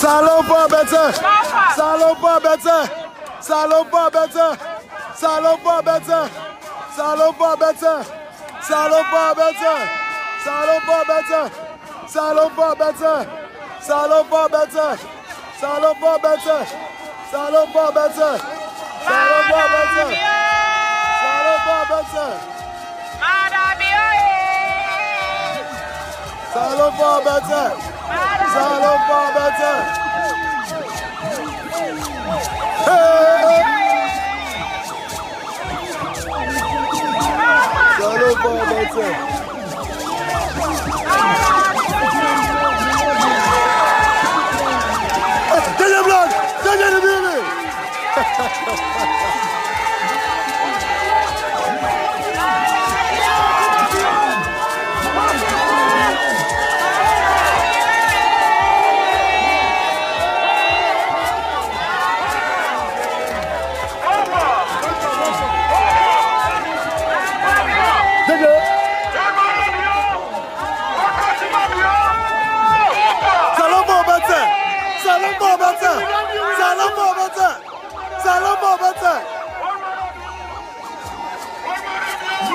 Salopard better! Salopard better! Salopard better! Salopard better! Salopard better! Salopard better! Salopard better! Salopard better! Salopard better! Salopard better! Salopard better! Salopard better! Salopard better! Salopard better! Salopard better! Hey! Salopard better! Daniel Blanc! Daniel Blanc!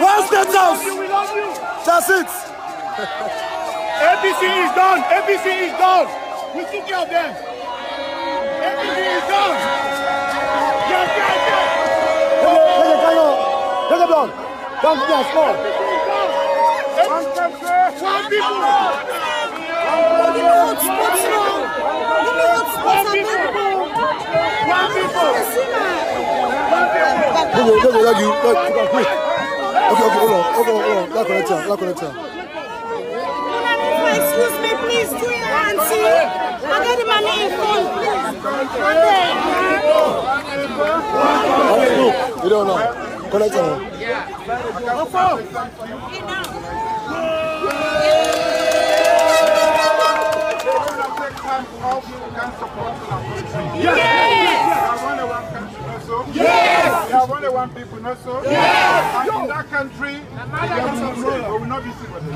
One State House. That's it. APC is done. APC is done. We took care of them. APC is done. Yes, yes, yes. Take a block. One small. One people. Excuse me, please, to your auntie. I got the money in phone. You don't know. Connect on. Yes! There are only one people, not so? Yes! And in that country, we will not be seen with it.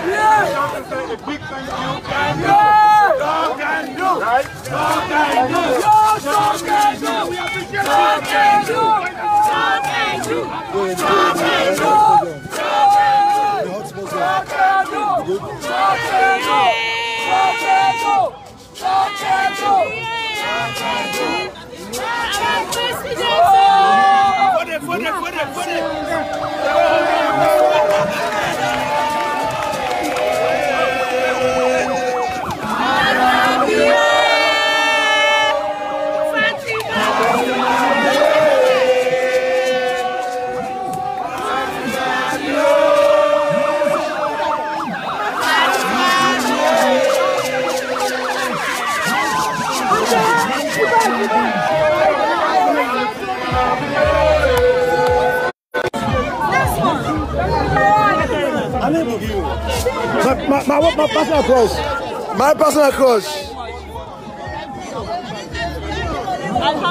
Yes! big thank you. God can do. Right? God can do. God can do. We appreciate God can do. God can do. God can do. God can do. God can do. God can do. God can do. My personal crush. My personal crush.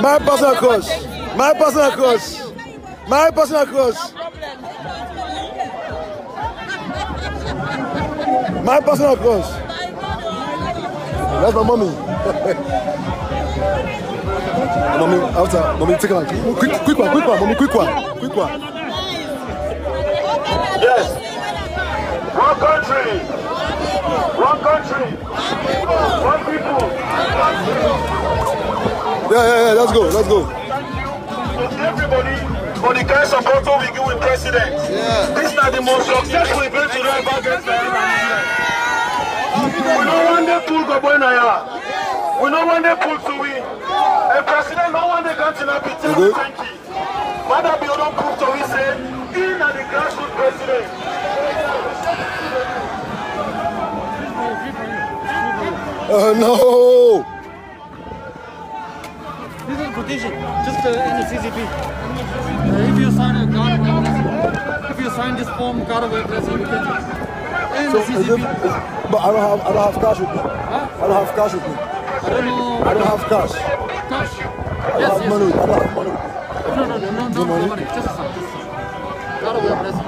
My personal crush. My personal crush. My personal crush. My personal crush. That's my mommy. Mommy, after mommy, take one. Quick one, mommy, quick one. Yes. One country. One country. One people. Yeah. Let's go. Thank you to everybody for the kind support we give with president. Yeah. This is the most successful event to ever get started. We don't want the pool go boy now. We don't want the pool to win. A president don't want the country to be taken. Thank you. Mother be don't prove to we say in the grassroots president. No. This is petition, just in the CCP. If you sign a card of address, if you sign this form, card of address, you can. And the CCP. But I don't have cash with me. Huh? I don't have cash with me. I don't know. I don't have cash. Cash. I don't have money. I don't have money. No money. Just a sign. Card of address.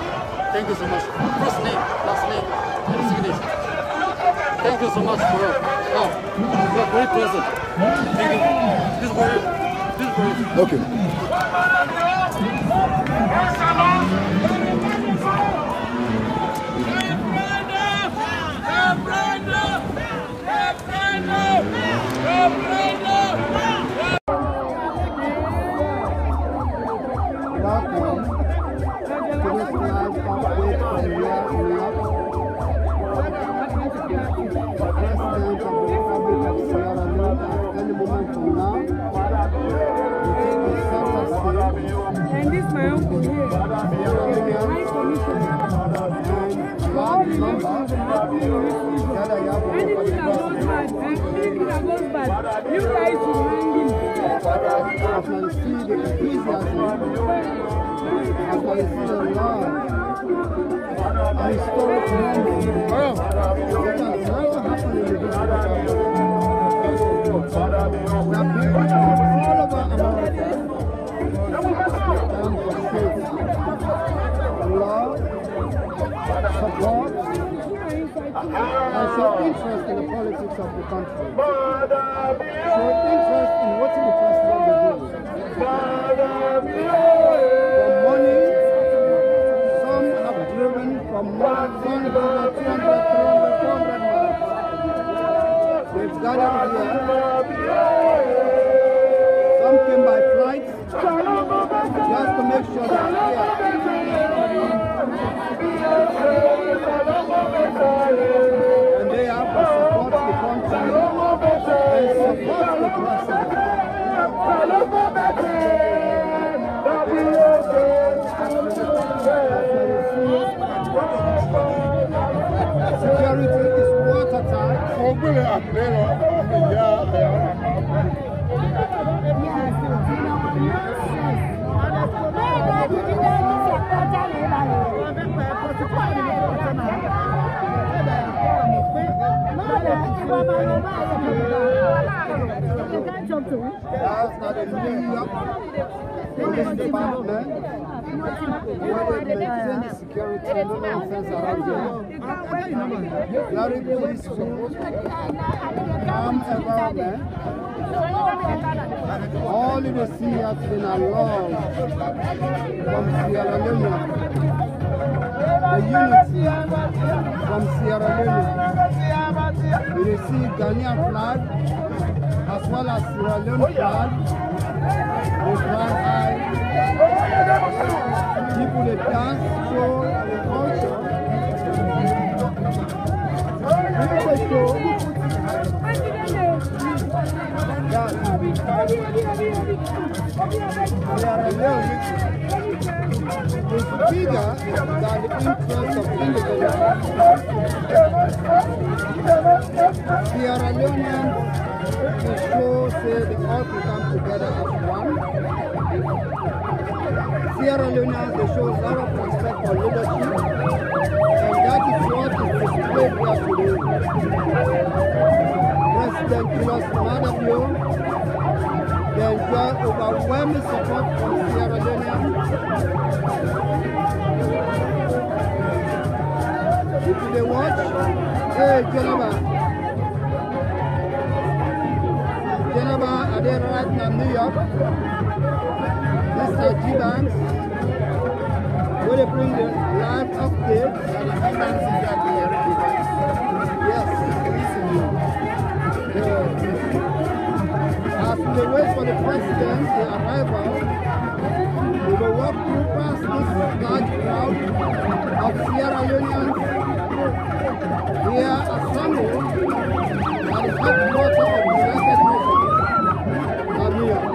Thank you so much. First name, last name, and signature. Thank you so much for your help. You are very present. Thank you. This is for you. Okay. And this my uncle here. High commissioner. Anything that goes bad, you guys will hang him. Support and show interest in the politics of the country. Show interest in what the president is doing. For money, some have driven from 100, 200, 300, 400 miles. They've gathered here. Some came by flight just to make sure they're here. And they have to support the country and support the president. Security is watertight. That's not a New York. police department, where they maintain the security, no nonsense around here. Very peaceful, calm environment. All you see has been along from Sierra Leone. The unity from Sierra Leone. We see Ghanaian flag as well as Sierra Leone flag. They fly high. People they dance, show the culture. People they show that Sierra Leone is bigger than the interest of individuals. Sierra Leoneans to show, say, they all to come together as one. Sierra Leoneans, they show a lot of respect for leadership, and that is what is displayed here today. President Julius Maada Bio, they enjoy overwhelming support from Sierra Leoneans. If they watch, hey, Geneva, are they right now in New York? Mr. G Banks, where they bring the live update. Yes, as we wait for the president, the arrival, we will walk through past this large crowd of Sierra Leoneans here assembled at the headquarters of the United Nations, New York.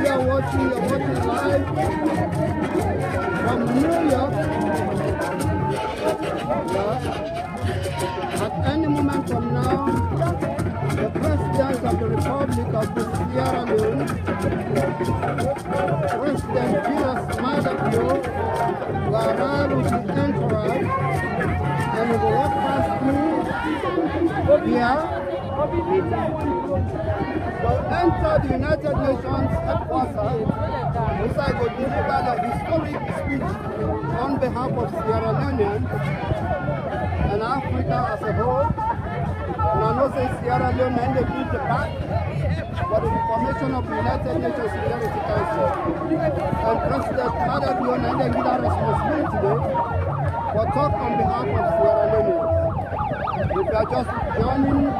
You're watching live from New York. At any moment from now, the President of the Republic of Sierra Leone, President Julius Maada Bio, will arrive with his entourage and will walk past through here. Will enter the United Nations headquarters, which I will deliver the historic speech on behalf of Sierra Leoneans and Africa as a whole. And I know say Sierra Leone and they lead the back for the information of the United Nations Security Council. And President Maada Bio and they lead our responsibility today for talk on behalf of Sierra Leoneans. If you are just joining,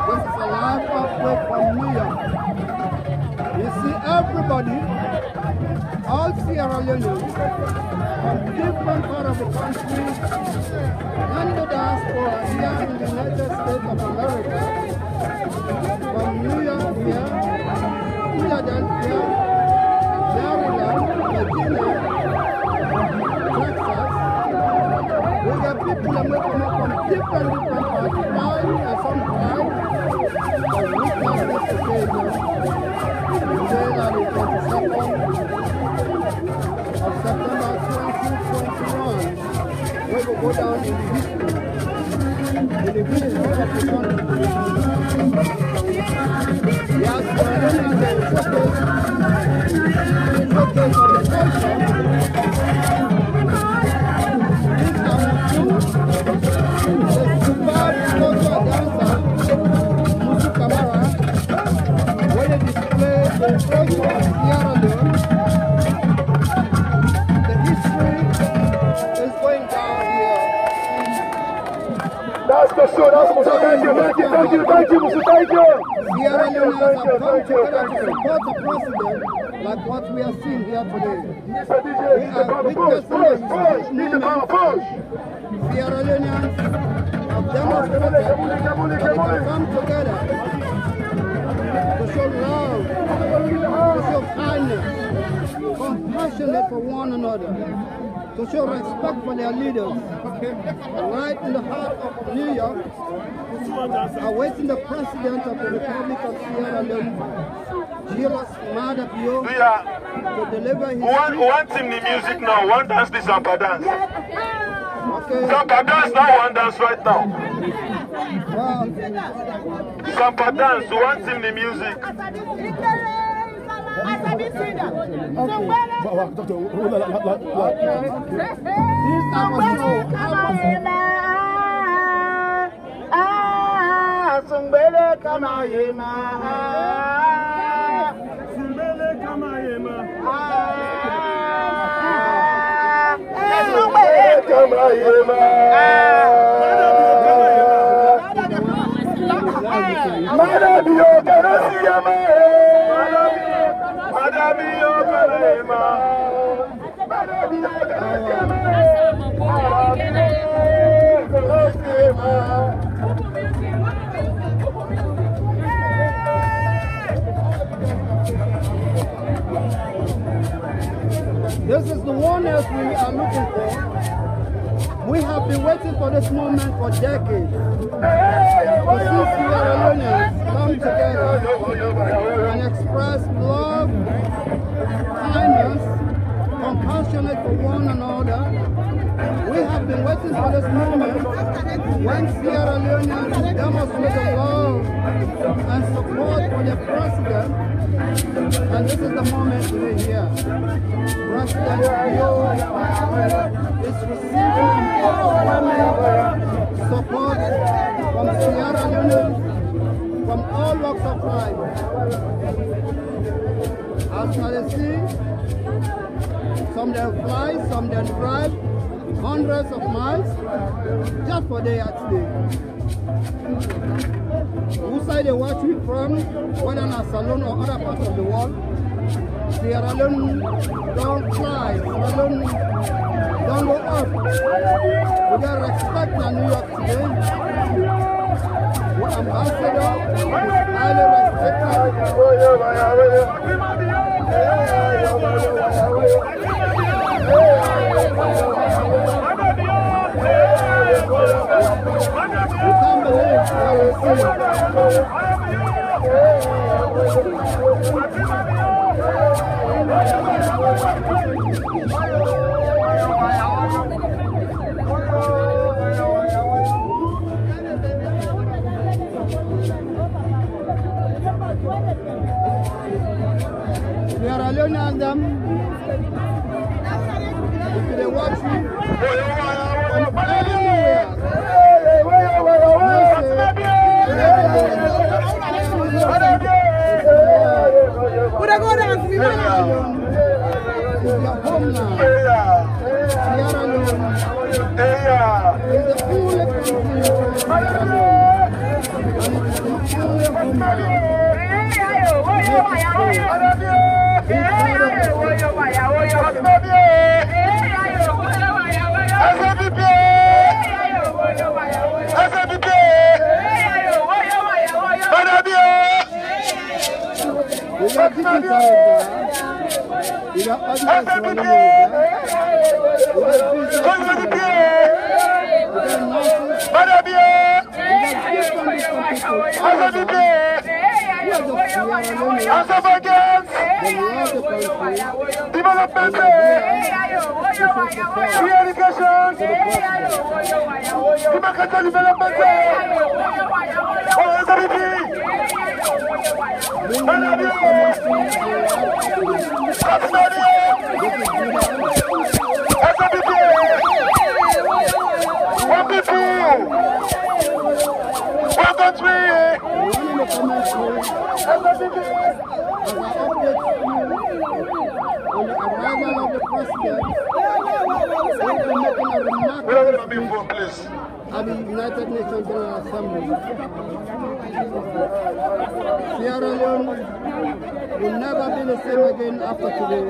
this is a live update from New York. You see everybody, all Sierra Leoneans, from different parts of the country, and the diaspora here in the United States of America, from New York here, Philadelphia, Maryland, Virginia, Texas. We got people that may come up from different parts, five and some five. But we can this occasion, today that is 22nd of September 2021, we will go down in the history of the country. Yes, we are running the showcase of the culture. That's the show, thank you, Mr. Thank you. Sierra Leoneans have come together to support the president like what we are seeing here today. We are witnessing Sierra Leoneans have demonstrated that they can come together to show love, to show kindness, compassionate for one another, to show respect for their leaders. Right in the heart of New York, awaiting the President of the Republic of Sierra Leone, Julius Maada Bio, to deliver his One team the music now, one dance this Zampa dance. Okay. Zampa dance now, one dance right now. Well, Zampa dance, one team the music. This is the oneness we are looking for. We have been waiting for this moment for decades. To see Sierra Leoneans come together and express love, kindness, compassionate for one another. We have been waiting for this moment when Sierra Leoneans demonstrate love and support for their president. And this is the moment we're here. President Bio is receiving overwhelming support from Sierra Leone, from all walks of life. As you can see, some they fly, some they drive hundreds of miles just for their today. Who side they watch me from, whether in Salone or other parts of the world, Sierra Leone don't fly, Sierra Leone don't go up. We got respect in New York today. Our ambassador is highly respected. We can't believe what we see. Sierra Leone and them, if they watch me, Would I go down to the Sierra Leone is their homeland. Sierra Leone is the only country in Sierra Leone. And it is the only homeland. We got dignitaries there. We got others running over there. We got business people there. We got nurses. We got different people. All of them. We are just Sierra Leone. They love the country. Development, free education, democratic development, at the United Nations General Assembly. Sierra Leone will never be the same again after today.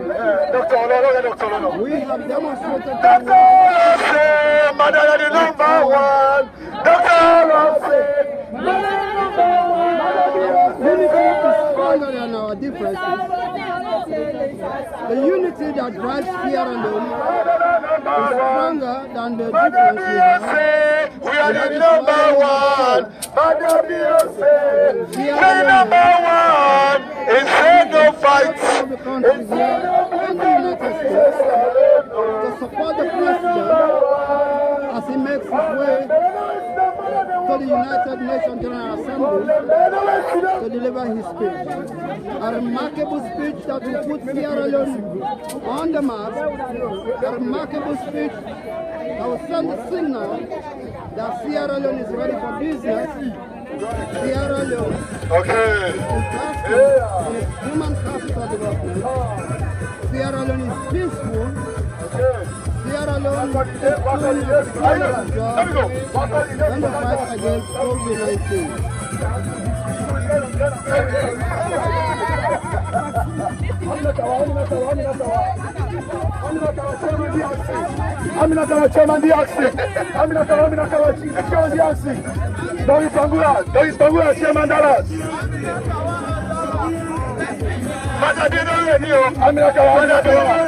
We have demonstrated that unity is stronger than our differences. The unity that drives Sierra Leone is stronger than the difference we have. We are the number one. Madam Beyonce, the number one. It's no fight. The country here in the United States to support the president as he makes his way to the United Nations General Assembly to deliver his speech. A remarkable speech that will put Sierra Leone on the map. A remarkable speech that will send the signal that Sierra Leone is ready for business. Sierra Leone is investing in its human capital development. Sierra Leone is peaceful. Sierra Leone is doing a wonderful job in the fight against COVID-19. Aminatawa Chairman Diaxi. Aminatawa Chairman Diaxi. Doris Bangura, Chairman Dallas. Madabino Radio. Aminatawa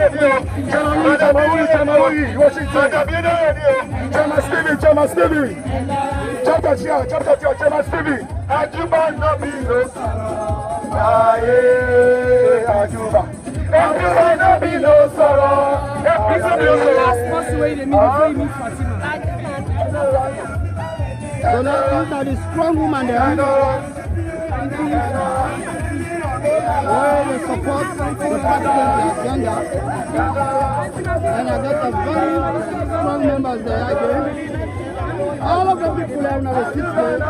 Radio. Chamawi, Washington. Madabino Radio. Chairman Stevie. Chapter Chairman Stevie. Ajuba Nobino. Aye, Ajuba. Ajuba Nobino Soro. So let's look at the strong woman there. Where they support the president's agenda. And I got a very strong members there again. All of the people are now assisted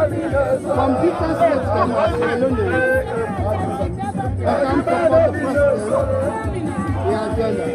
from different states from London. They come support the president, the agenda.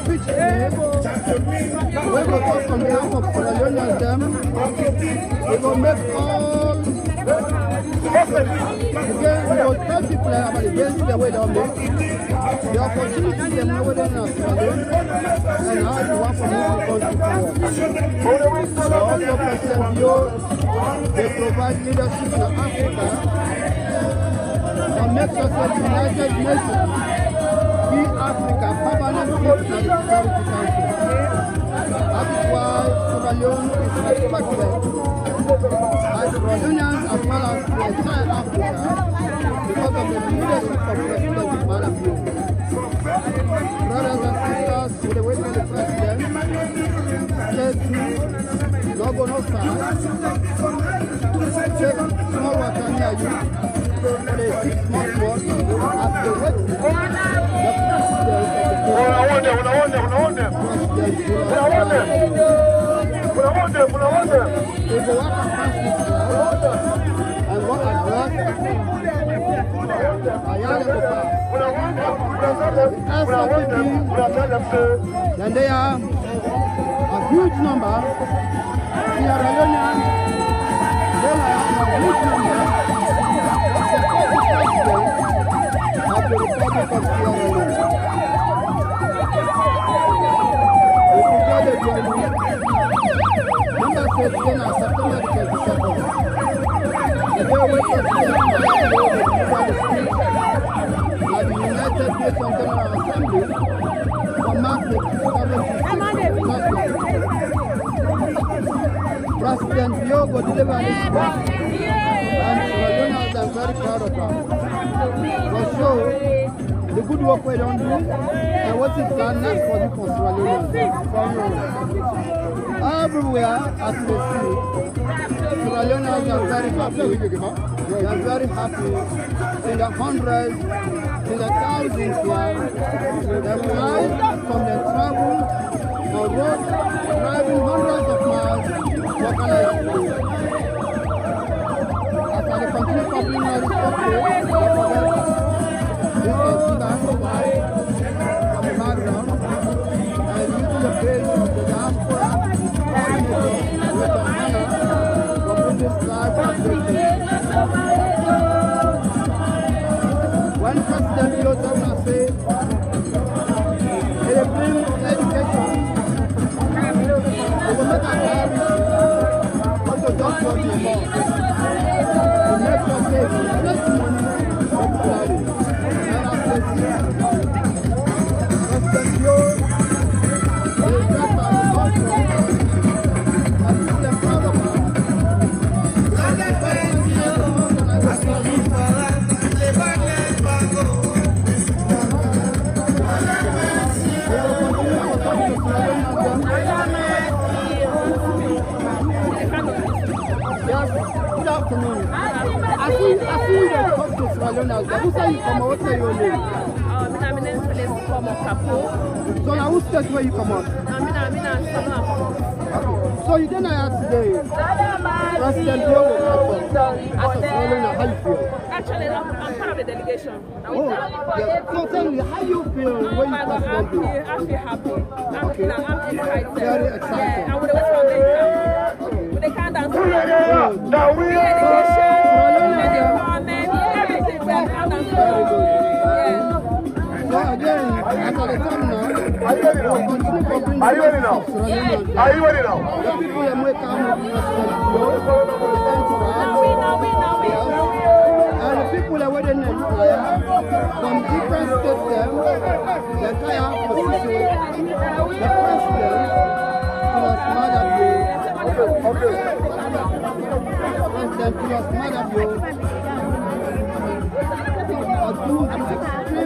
speech today, we will talk on behalf of Sierra Leoneans them. We will make all again, we will tell people about against the way they make the opportunity they know within Sierra Leone and how to work for moving country forward. Also, President Bio, they provide leadership in Africa and make sure that the United Nations be Africa permanent peace and security council. That is why Sierra Leone is respected by the Brazilians as well as the entire Africa because of the leadership of President Malabio. Brothers and sisters, with the way of the President, stay true, no go no side, take small water near you, for the 6 months work, after wait, the President then they are a huge number. Sierra Leoneans, they are a huge number of the Republic of Sierra Leone. If you get it, number 16 on September 22nd. The day we can see the United Nations General Assembly for market President Diogo delivered his speech, and Sierra Leoneans are very proud of that. For sure, the good work we don't do and what is done next for the Sierra Leoneans. Everywhere, as we see, Sierra Leoneans are very happy. They are very happy. In the hundreds, in the thousands here, they fly from the travel on road, driving hundreds of miles to organize food. As I continue covering my country, this is Sudan from the background, and using the page of the diaspora, with a honor for British life and safety. When President Yotama said, they bring education, they will make a priority what the doctor is about. To make sure they collect money from study. And as they see, President Yo, they get by the doctor, and it's the proud of us. Yes, good afternoon. I see you come to Sierra Leoneans. Who say you come out? What say your name? My name is Kapo. So now who state where you come out? So you didn't ask today, President Diogo, as a Sierra Leonean, how you feel? Actually, I'm part of the delegation. Oh, yeah. So tell me, how you feel when you President Diogo? I feel happy. I'm excited. Very excited. Yeah, and with the West Foundation, with the countdown, the education, the empowerment, everything. We have countdown. Very good. Yeah. So again, as a return now, Are you ready now? Are you ready now? Are you ready now? The people that make come with President Diogo, and the people that were in the from different states, the entire opposition, the president, plus Madabio, President plus Madabio, are doing extreme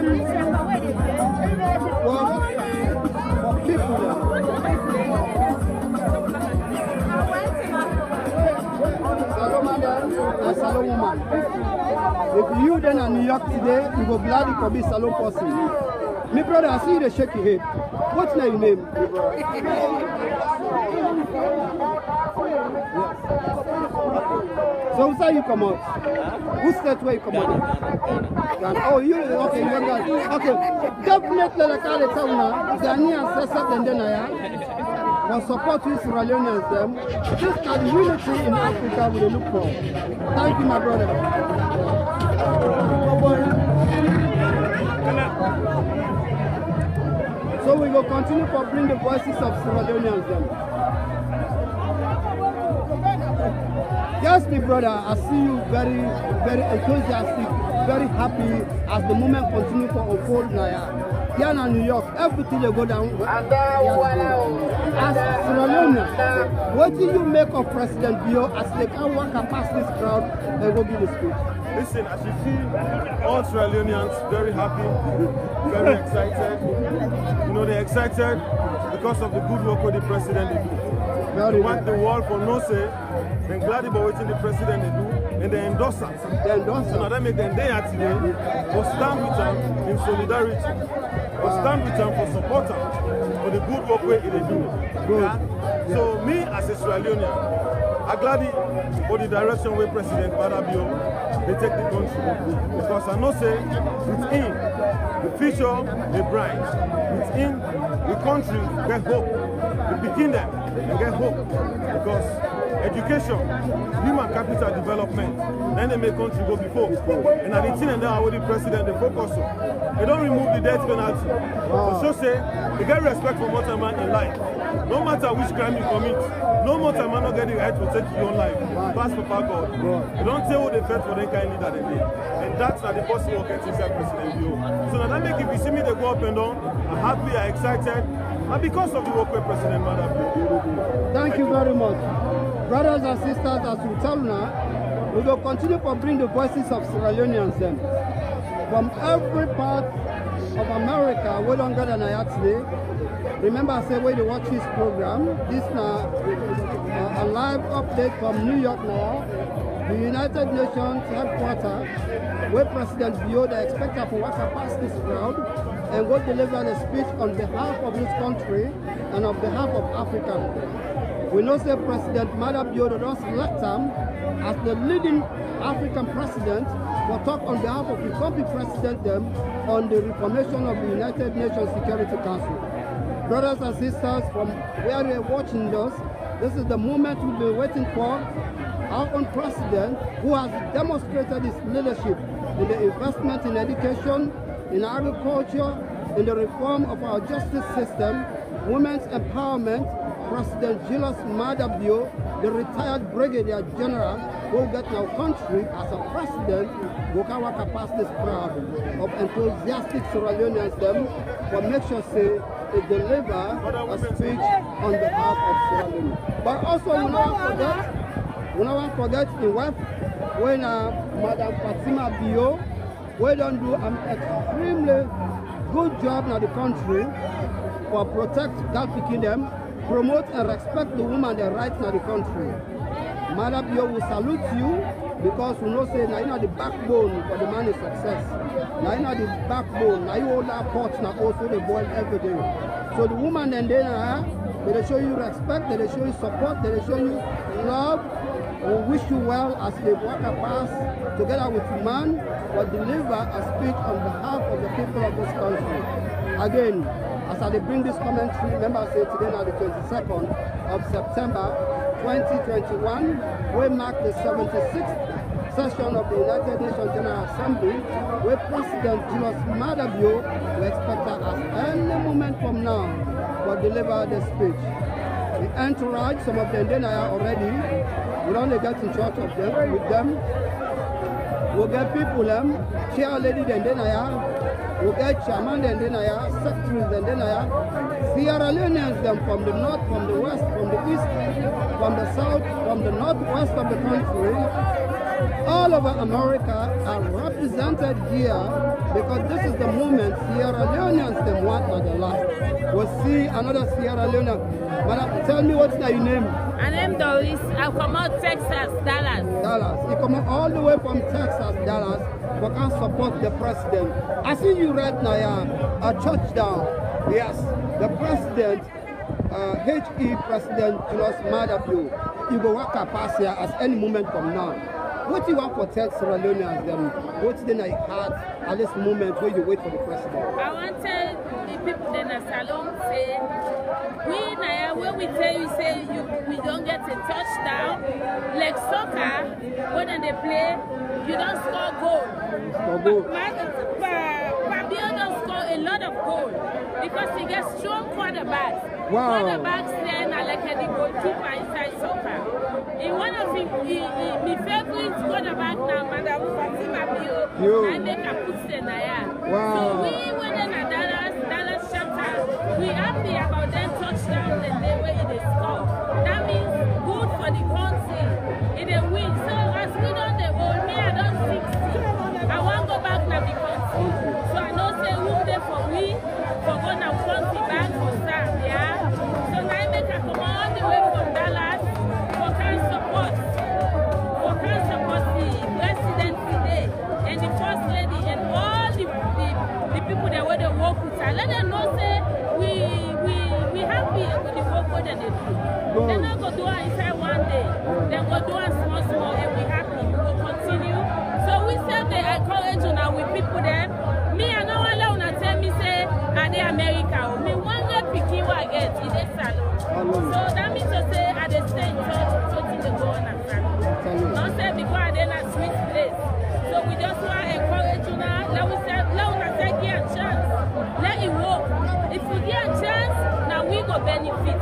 work for people. Salon madam and salon woman. If you then in New York today, you go gladly for be salon person. Me brother, I see you dey shake your head. What's your name? So So who say you come out? Who state where you come out? Oh, you okay? You got okay. Definitely, like I tell you now, Ghani ancestors and then I for support to Sierra Leoneans them. This kind of unity in Africa we look for. Thank you, my brother. So we will continue to bring the voices of Sierra Leoneans them. Yes, my brother, I see you very, very enthusiastic, very happy as the movement continues to unfold now. Here in New York, everything will go down. As Sierra Leone, what do you make of President Bio as they can walk past this crowd and go give the speech? Listen, as you see, all Sierra Leoneans very happy, very excited. You know, they're excited because of the good work with the president they do. They want the world for no say, then glad about what the president they do, and they endorse us. So now they make them day today, for stand with them in solidarity, for stand with them for support them, for the good work they do. Yeah? So me as a Sierra Leonean, I'm glad for the direction where President Madabio they take the country. Because I know say within the future is bright. Within the country get hope. We begin them and get hope. Because education, human capital development, then they make country go before. And at the thing and now the president they focus on. They don't remove the death penalty. So say they get respect for mortal man in life. No matter which crime you commit, no mortal man not get the right to take your own life. Pass for God. You don't say what they felt for the kind leader they did. And that's not the person who gets inside President Bio. So now that make if you see me they go up and down, I'm happy, I'm excited. And because of the work with President Madabio. Thank you very much. Brothers and sisters, as we tell now, we will continue to bring the voices of Sierra Leoneans then. From every part of America, we don't gather now today. Remember I said when you watch this program, this now a live update from New York now, the United Nations headquarters, where President Bio, the expected to walk past this crowd and go deliver a speech on behalf of this country and on behalf of Africa. We know that President Madabio don't select him as the leading African president will talk on behalf of the country president them on the reformation of the United Nations Security Council. Brothers and sisters, from where we are watching this is the moment we've been waiting for. Our own president, who has demonstrated his leadership in the investment in education, in agriculture, in the reform of our justice system, women's empowerment, President Julius Madabio, the retired Brigadier General, will get our country as a president, will can walk past this crowd of enthusiastic Sierra Leoneans them, but make sure say they deliver a speech on behalf of Sierra Leone. But also we don't forget in West when Madam Fatima Bio, we don't do an extremely good job in the country for protect Galpi Kingdom, promote and respect the woman their rights in the country. Madam Bio will salute you because we know say now you know the backbone for the man's success. Now you know the backbone, now you hold that pot now also the boil every day. So the woman and then they show you respect, they show you support, they show you love. We wish you well as they walk past together with man will deliver a speech on behalf of the people of this country. Again, as I bring this commentary, remember I say today now the 22nd of September 2021, we mark the 76th session of the United Nations General Assembly, where President Julius Madabio will expect us any moment from now to deliver the speech. The entourage, some of them then are already, we don't get in charge of them, with them. We'll get people, chair lady then we'll get chairman then secretaries then Sierra Leoneans them from the north, from the west, from the east, from the south, from the northwest of the country. All over America are represented here because this is the moment Sierra Leoneans them want at the last. We'll see another Sierra Leone. Madam, tell me what's your name? My name Doris. I come out Texas, Dallas. Dallas. You come all the way from Texas, Dallas, but can support the president. I see you right now, a touchdown. Yes, the president, HE President Julius Madabio, you go walk past here at any moment from now. what you want for tell Sierra Leoneans them? What's the night had at this moment where you wait for the president? I want to tell the people in the salon say, when we tell you say we don't get a touchdown, like soccer, when they play, you don't score goal. Fabio don't score a lot of goals because he gets strong quarterbacks. Wow. Quarterbacks then are like the goalkeeper inside soccer. In one of my favorite quarterback now, Madam Fatima Bio, I make a put Senaya. Wow. So we went in a Dallas chapter. We happy about them touchdowns and the way they score. That means good for the country. It a win. So as we don't the whole me, I don't 60. I want to go back now the country. So I know say who there for we for going to country back for Sam, yeah. So now I make a come all the way from Dallas for can support the president today and the first lady and all the people that were the work with her. Let them know say we happy with the work that they do. They're not going to do it inside one day. They're going to do it small and we happy. We will continue. So we say they encourage you now with people there. Me, I know one alone tell me say, are they America? Me one day picking what I get in this salon. So that means to say, are they stay in touch with something they go on and salon. Not say because they're not sweet place. So we just want to encourage you now. Let us say give a chance. Let it work. If we get a chance, now we go benefit.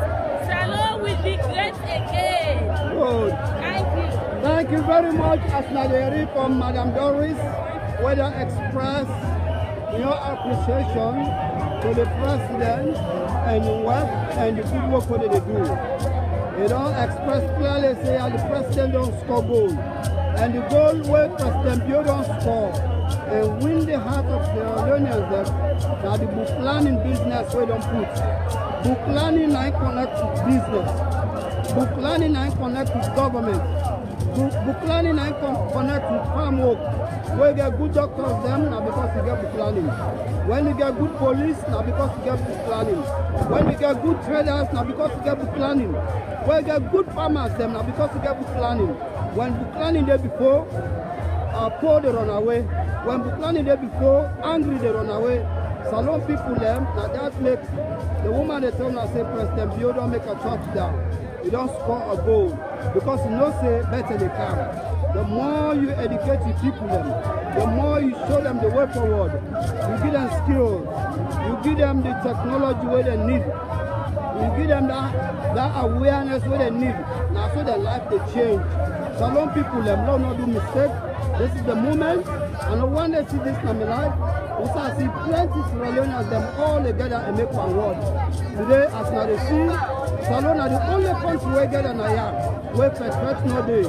Salon will be great again. Good. Thank you. Thank you very much, Asnaderi from Madam Doris, where they express your appreciation to the president and the work and the good work that they do. They don't express clearly say how the president don't score goal. And the goal where President Bio don't score and win the heart of the Leoneans that the book planning business where don't put. Book planning and connect with business. Book planning and connect with government. Book planning and connect with farm work. When you get good doctors them, now because you get book planning. When you get good police, now because you get book planning. When you get good traders, now because you get book planning. When you get good farmers them, now because you get book planning. When book planning day before, poor they run away. When book planning day before, angry they run away. Salon people them, now that makes the woman they tell me say President Bio don't make a touchdown. You don't score a goal. Because you know say better they can. The more you educate the people them, the more you show them the way forward. You give them skills. You give them the technology where they need. You give them that awareness where they need. Now so their life they change. Salon people them don't not do mistake. This is the moment. And when they see this in my life, we start see plenty Sierra Leoneans them all together and make one word. Today, as now they see, Salon are the only country where get an aya. Where Petret no day,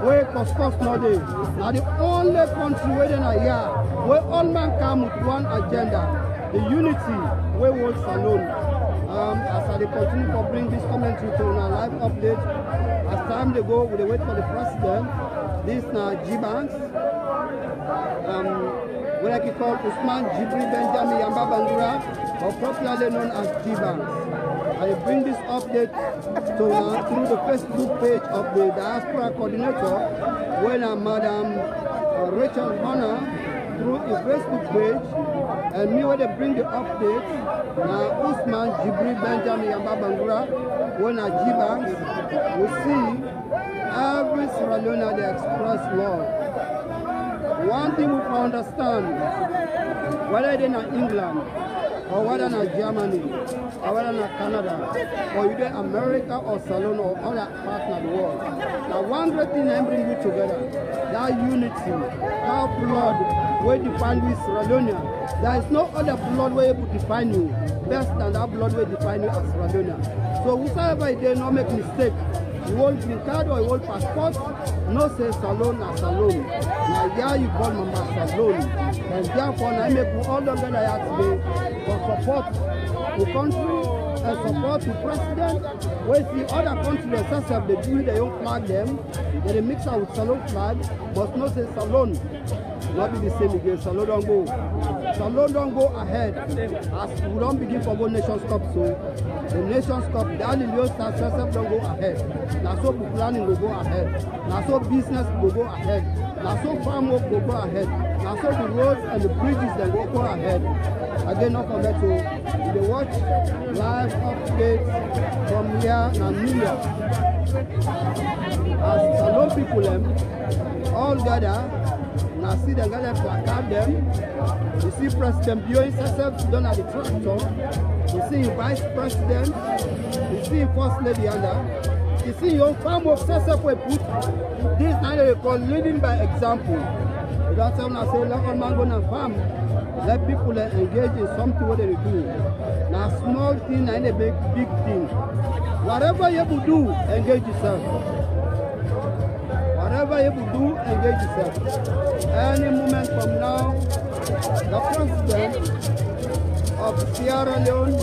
where Coscos no day. Now the only country where then a year, where all man come with one agenda, the unity where we Salon. As I continue to bring this commentary to our live update, as time they go, we wait for the president. This now G-Banks, what I can call Usman Jibri Benjamin Yamba Bandura, or popularly known as G-Banks. I bring this update to through the Facebook page of the Diaspora Coordinator, when Madam Rachel Honor through his Facebook page, and me when they bring the update, now Usman Jibri Benjamin Yamba Bandura, when G-Banks, we see every Sierra Leone they express love. One thing we can understand, whether they're in England, or whether in Germany, or whether in Canada, or either America or Salon or other parts of the world. Now one great thing that bring you together, that unity, that blood will define you Sierra Leone. There is no other blood way to define you, best than that blood will define you as Sierra Leone. So whosoever they not make mistake, you hold green card or you hold passport, no say Salon or Salon. Now here you call Mama Salon. And therefore I make all the together here today for support the country and support the president. Where the other countries themselves they do their own flag them, they mix out with Salon flag, but not say Salon. Not be the same again, Salon don't go. Salone don't go ahead. As we don't begin for World Nations Cup, so the Nations Cup, the Alilio Stars don't go ahead. Now so planning will go ahead. Now so business will go ahead. Now so farm work will go ahead. Now so the roads and the bridges that will go ahead. Again, not forget to watch live updates from here and New York. As Salone people all gather. Now see them gather placard them. You see President Bio himself done at the tractor. You see Vice President. You see First Lady under. You see your farm of Sesep we put this now they call leading by example. You don't tell them say let man go and farm. Let people engage in something what they do. Now small thing and a big thing. Whatever you do, engage yourself. Whatever you do, engage yourself. Any moment from now, the president of Sierra Leone,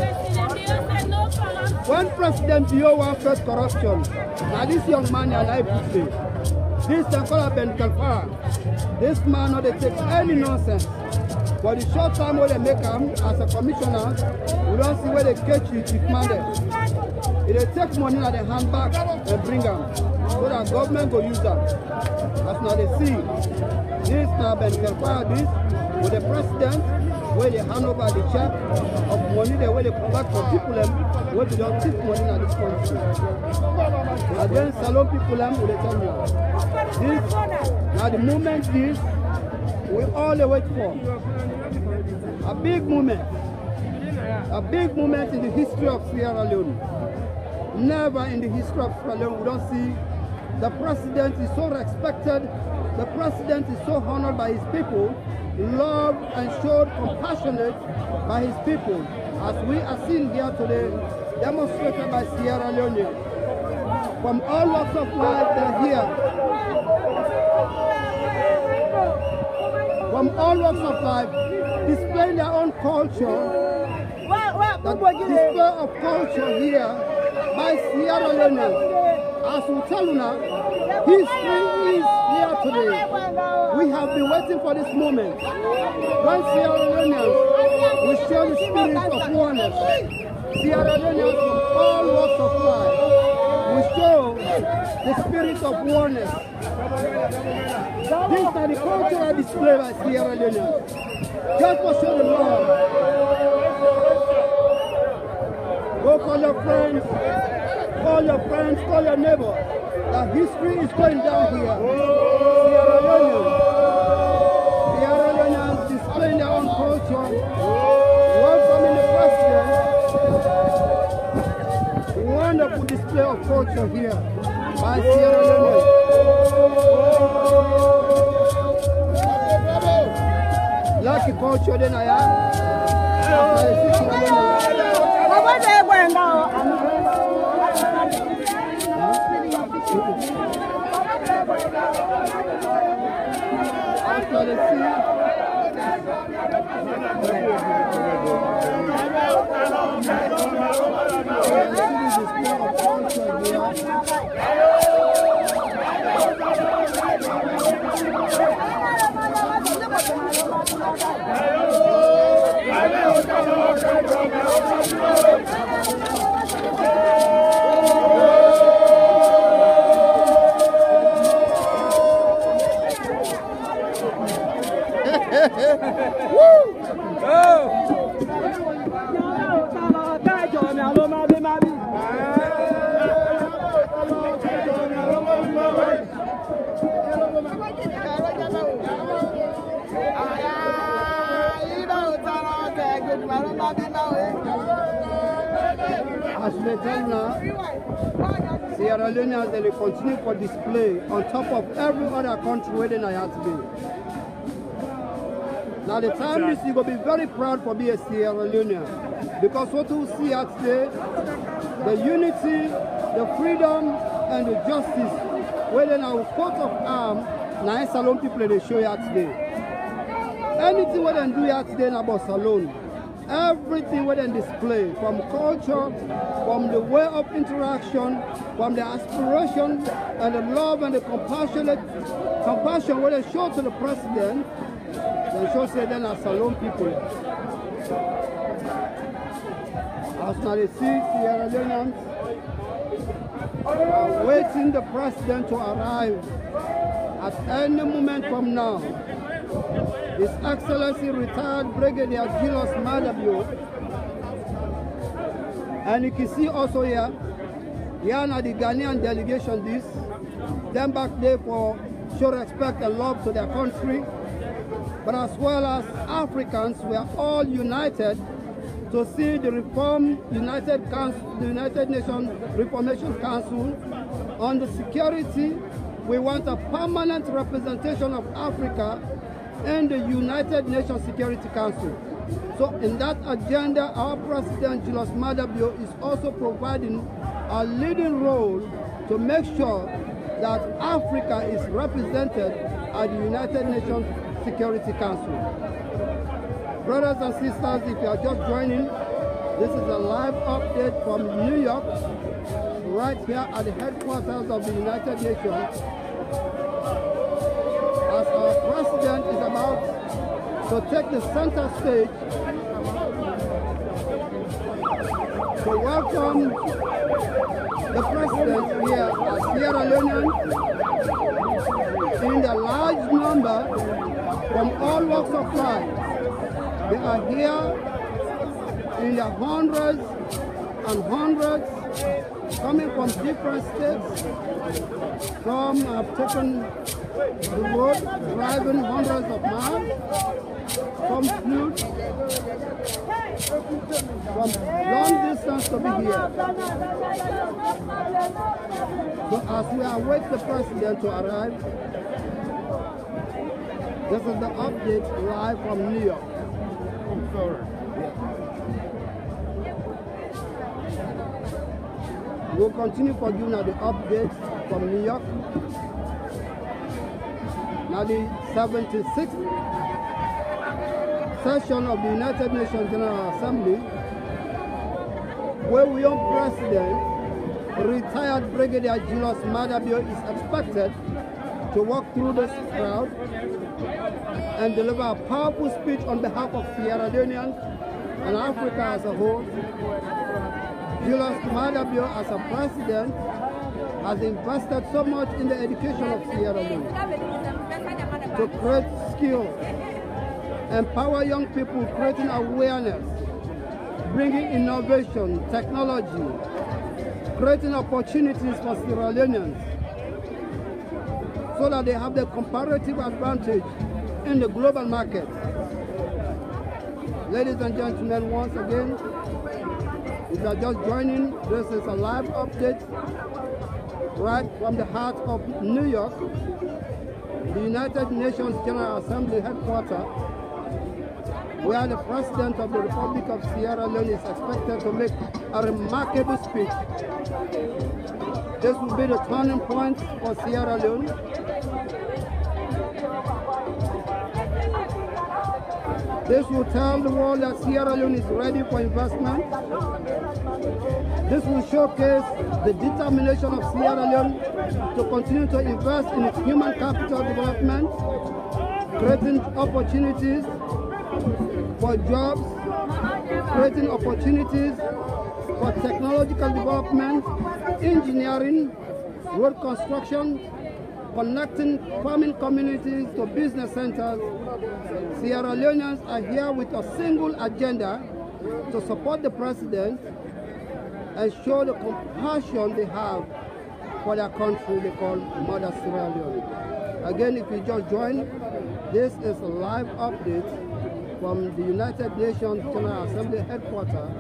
when President Bio wants first corruption, now this young man alive to say, this Sankola Ben Kalfara, this man not they take any nonsense. For the short time where they make him as a commissioner, we don't see where they catch you chief mandate. If they take money at the hand back and bring them, so that government will use them. That's now they see. This now Ben Kalfara this with the president where they hand over the check of money the way they collect from people where they don't take money in this country. And then Salone people will they tell me this now the moment this we all wait for. A big moment in the history of Sierra Leone. Never in the history of Sierra Leone we don't see the president is so respected, the president is so honored by his people, loved and showed compassionate by his people, as we are seeing here today, demonstrated by Sierra Leone. From all walks of life they're here. From all walks of life, displaying their own culture. The display of culture here by Sierra Leone. As we tell you now, history is here today. We have been waiting for this moment. When Sierra Leoneans will show the spirit of oneness. Sierra Leoneans from all walks of life will show the spirit of oneness. These are the cultural display by Sierra Leoneans. Just for show the love. Go call your friends, call your neighbor. The history is going down here. Sierra Leoneans displaying their own culture. Welcoming the president. Wonderful display of culture here by Sierra Leone. Lucky culture then I As we tell now, Sierra Leoneans they continue for display on top of every other country where they are today. Now the time is you will be very proud for being a Sierra Leonean because what we see here today, the unity, the freedom and the justice where they are coat of arms, now Salone people they show here today. Anything what they do here today about Salone. Everything we then display, from culture, from the way of interaction, from the aspiration and the love and the compassion we they show to the president, Then show say then as Salome people. As now they see Sierra Leoneans are waiting the president to arrive at any moment from now. His Excellency retired Brigadier Julius Maada Bio. And you can see also here, are the Ghanaian delegation this, them back there for show respect and love to their country, but as well as Africans, we are all united to see the the United Nations Reformation Council on the security. We want a permanent representation of Africa in the United Nations Security Council. So in that agenda, our President Julius Maada Bio is also providing a leading role to make sure that Africa is represented at the United Nations Security Council. Brothers and sisters, if you are just joining, this is a live update from New York, right here at the headquarters of the United Nations, as our President is about to take the center stage to welcome the President here at Sierra Leone in the large number from all walks of life. They are here in the hundreds and hundreds, coming from different states. Some have taken the road, driving hundreds of miles. Some flew from long distance to be here. So as we await the President to arrive, this is the update live from New York. We'll continue for you now the updates from New York. Now the 76th session of the United Nations General Assembly, where we young President, retired Brigadier Julius Maada Bio is expected to walk through this crowd and deliver a powerful speech on behalf of Sierra Leoneans and Africa as a whole. Julius Maada Bio as a president has invested so much in the education of Sierra Leone to create skills, empower young people, creating awareness, bringing innovation, technology, creating opportunities for Sierra Leoneans so that they have the comparative advantage in the global market. Ladies and gentlemen, once again, if you are just joining, this is a live update right from the heart of New York, the United Nations General Assembly headquarters, where the President of the Republic of Sierra Leone is expected to make a remarkable speech. This will be the turning point for Sierra Leone. This will tell the world that Sierra Leone is ready for investment. This will showcase the determination of Sierra Leone to continue to invest in its human capital development, creating opportunities for jobs, creating opportunities for technological development, engineering, road construction, connecting farming communities to business centers. Sierra Leoneans are here with a single agenda to support the President and show the compassion they have for their country they call Mother Sierra Leone. Again, if you just joined, this is a live update from the United Nations General Assembly headquarters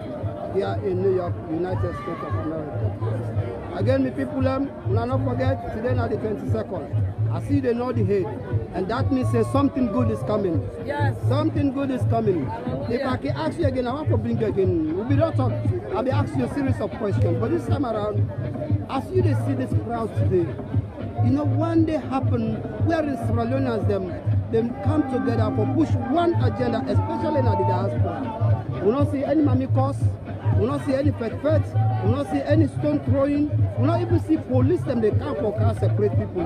here in New York, United States of America. Again, the people, not forget, today now the 22nd. I see they know the head, and that means something good is coming. Yes. Something good is coming. If I can ask you again, I want to bring you again. We'll be not talk. I'll be asking you a series of questions, but this time around, as you see this crowd today, you know, one day happen where the Sierra Leoneans them come together for push one agenda, especially in the diaspora. We don't see any mamikos, we don't see any pet, we We not see any stone throwing. We not even see police them. They can't for car separate people.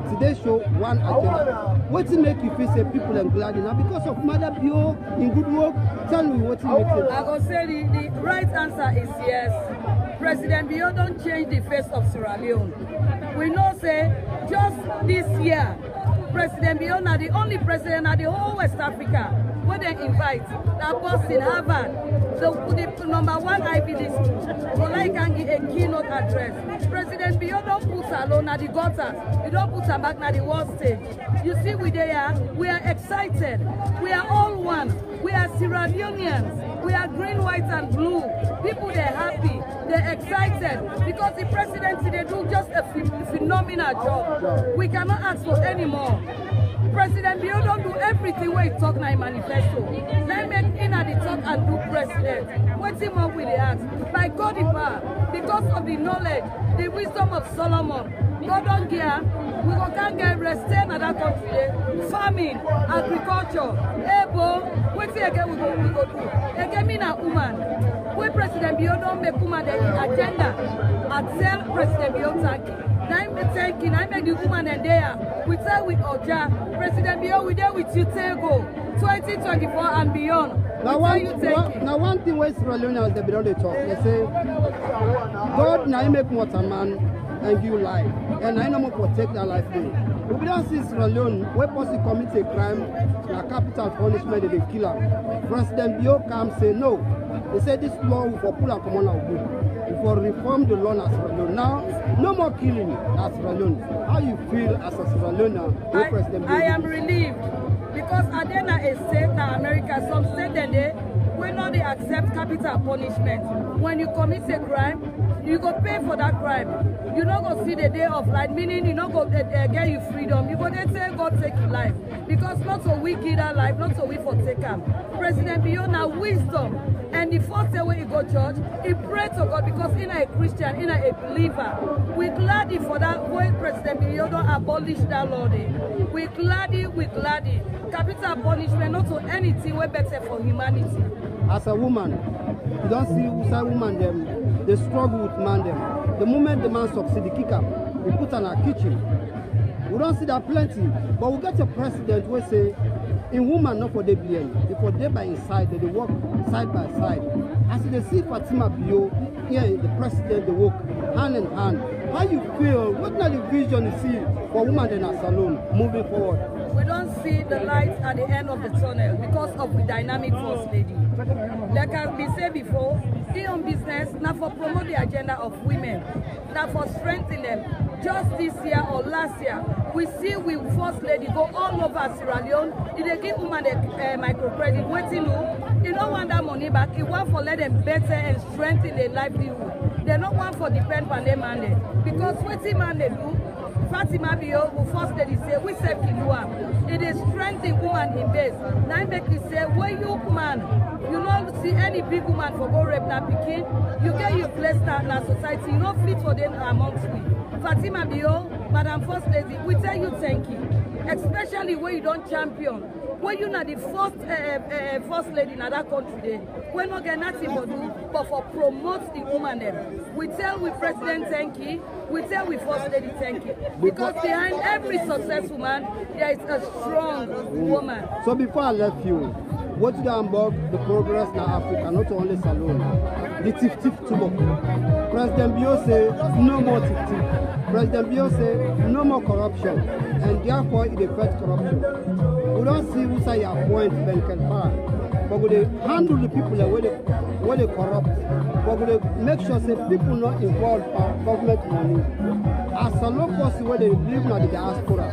Today show one agenda. What to make you feel say people and glad now because of Mother Bio in good work? Tell me what to make it. I go say the right answer is yes. President Bio don't change the face of Sierra Leone. We know say just this year, President Bio na the only president of the whole West Africa where they invite that boss in Harvard, the #1 Ivy League school, so like can give a keynote address. President Bio don't put alone at the gutters. He don't put her back at the world stage. You see we are excited. We are all one. We are Sierra Leoneans. We are green, white, and blue. People, they're happy. They're excited because the presidency, they do just a phenomenal job. We cannot ask for any more. President Bio don't do everything where he talk na manifesto. Let make in at the talk and do president. What's him up with the ask? By God in power, because of the knowledge, the wisdom of Solomon, God don't care. We can't get restain at that country. Farming, agriculture, able. What's it again we go do? Again, me na woman. When President Bio don't make woman the agenda, I tell President Bio thank you. I make the woman and there. We tell with Oja, President Bio, we there with you, Tego, 2024 and beyond. Now one thing where Sierra Leoneans they don't talk. They say, God now make water man and give life, and I no more protect their life. If we don't see Sierra Leone, where person commit a crime, a capital punishment, they kill him. President Bio comes say no. They say this law for pull and come on out good. For reform the law as Sierra Leone. Now, no more killing as Sierra Leone. How you feel as a Sierra Leonean? I am relieved because I did not a state in America, some state that they will not accept capital punishment. When you commit a crime, you go pay for that crime. You not go see the day of life, meaning you not go get you freedom. You go there say God take your life. Because not so we give our life, not so we for take him. President Bio now wisdom. And the first day when you go church, he pray to God because he's a Christian, he's a believer. We're glad for that when President Bio don't abolish that law. We're glad. Capital punishment, not to anything way better for humanity. As a woman, you don't see Usa woman them, they struggle with man them. The moment the man succeeds, they kick up, we put in our kitchen. We don't see that plenty, but we get a president who say, in woman not for they blame, they for they by inside, they work side by side. As they see Fatima Bio, here the president they work hand in hand. How you feel? What kind of vision you see for women in our salon moving forward? We don't see the light at the end of the tunnel because of the dynamic first lady. Like has been said before, stay on business, now for promote the agenda of women, now for strengthening them. Just this year or last year, we see we first lady go all over Sierra Leone. Did they give women a microcredit? Waiting, you don't want that money back. You want for let them better and strengthen their livelihood. They don't want for depend on them money because what man they do. Fatima Bio, who first lady say, we say Kiluam. It is strengthening woman in base. Now make you say, where you man, you don't see any big woman for go rape na pikin. You get your place in our society, you don't fit for them amongst we. Fatima Bio, Madam First Lady, we tell you thank you. Especially when you don't champion. When you're not the first lady in that country, we're not getting nothing to do but for promote the woman them. We tell we president thank you, we tell we first lady thank you. Because behind every successful man, there is a strong woman. So before I left you, what you about the progress in Africa, not only Salon, the tif tobacco. President Bio say no more tif. President Bio say no more corruption, and therefore it affects corruption. We don't see who say appoint Ben Kelfar, but we handle the people where they corrupt. But we make sure say people not involved in government money. As a low person where they live now the diaspora,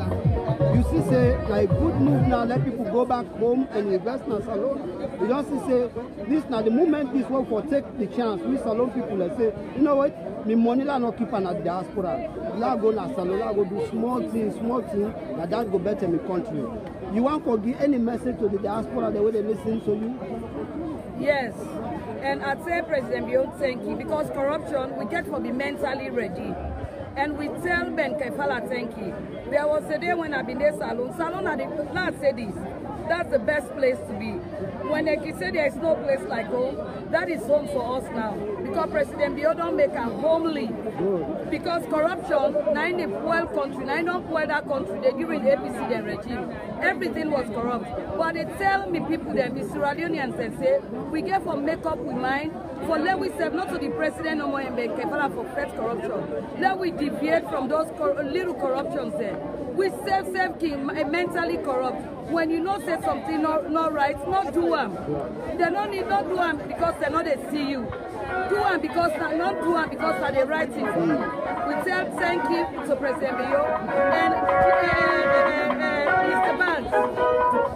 you see say like good move now, let people go back home and invest in Salon. You don't see say this now the moment this work for take the chance, we Salon people they say, you know what, me money la not keep on at the diaspora. La go na Salon, la go do small things, and that go better in the country. You want to give any message to the diaspora the way they listen to you? Yes. And I'd say President Bio thank you because corruption we get to be mentally ready. And we tell Ben Kefala thank you. There was a day when I've been there Salon. Salon had the last say this. that's the best place to be. When they say there is no place like home, that is home for us now. Because President Biodun make a homely. Because corruption, in the poor country, not poor that country, they during the APC the regime, everything was corrupt. But they tell me people, the Sierra Leoneans, they say, we get for make up with mind, for let we serve not to the president no more and be careful for first corruption. Let we deviate from those little corruptions there. We self king mentally corrupt. When you know say something not right, not do them. They don't need not do them because they know they see you. Do them because not do them because they right thing for you. We tell thank you to President Bio and Mr. Banks.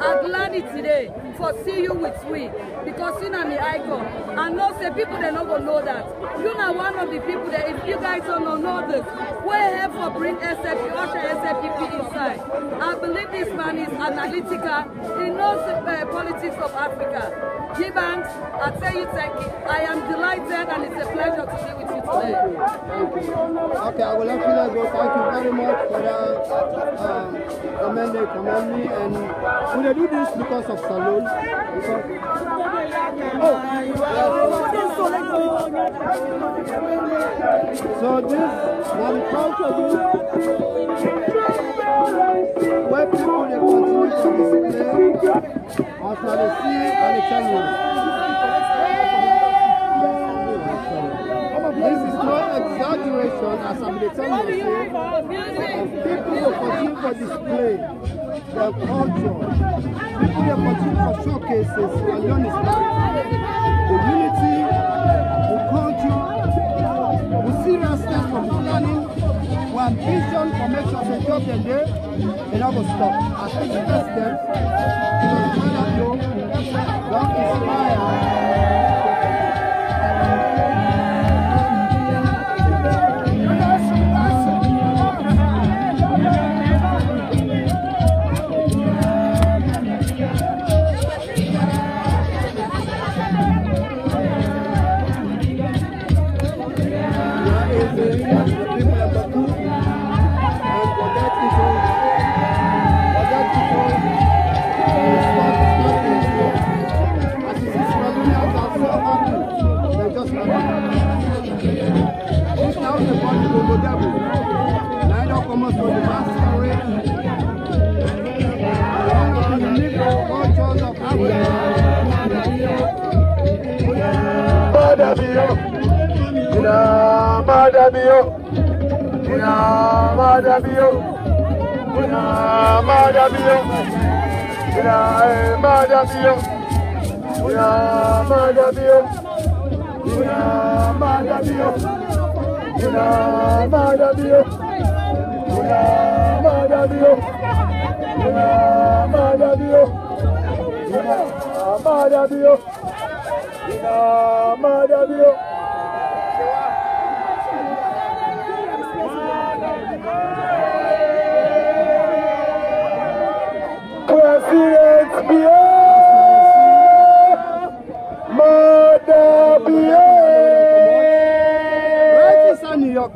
I'm glad today for see you with we because you know me icon. And no say people they not gonna know that. You know one of the people that if you guys don't know this, we're here for bring SFP, usher SFPP inside. I believe this man is analytical. He knows the politics of Africa. G-Banks, I tell you thank you. I am delighted and it's a pleasure to be with you today. Thank you. Okay, I will let you guys go. Thank you very much for that comment me. And will they do this because of Salon? So this now the culture where people they continue to display after they see and they tell you. This is not exaggeration as I'm telling you. People will continue to display their culture. People will continue to showcase Sierra Leone's life. The unity, the culture, the seriousness of planning, the ambition for make sure they job them there, and that will stop. As the president, don't inspire.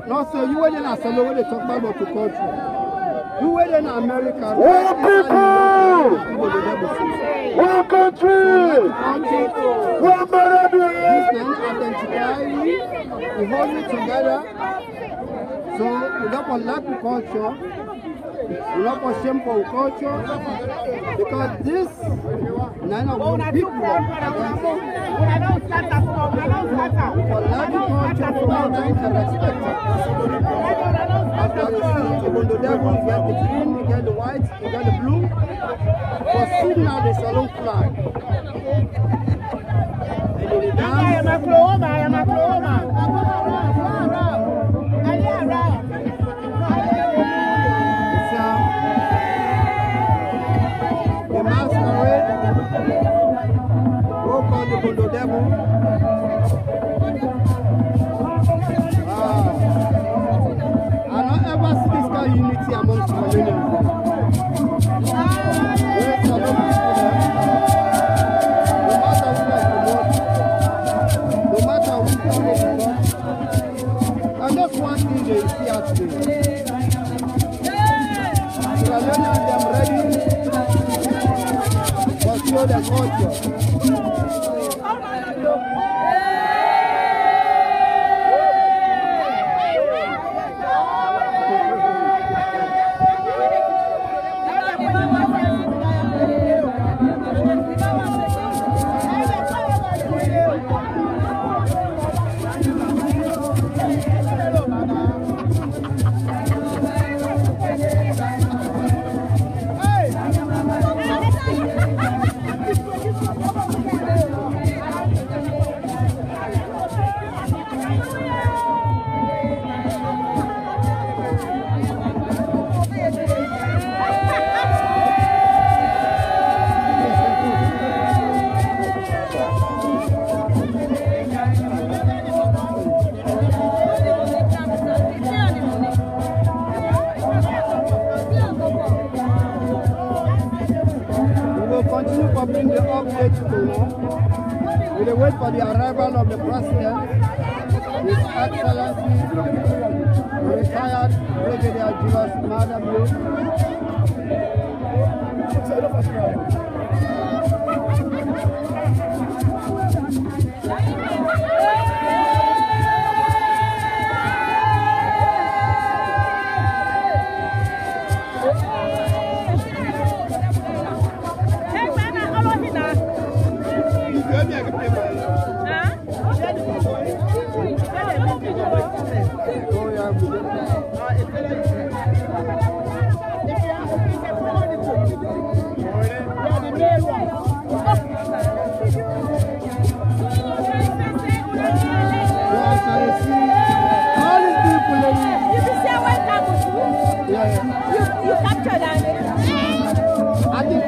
No, sir, you were in Asolo when they talk about the country. You were in America. One people! One country! One identify, we hold it together. So we don't lack the culture. We don't for shame for culture. Because this none of the people for lack the culture for more than can respect it. After you see the devil, you get the green, you get the white, you get the blue. For seeing now the salon flag. And in the dance, I am a cloma. The masquerade, go call the Bondo Devil. I don't ever see this kind of unity amongst Cameroonians. No matter show the culture. We will wait for the arrival of the President, His Excellency, retired Brigadier Julius Maada Bio. You captured that. I think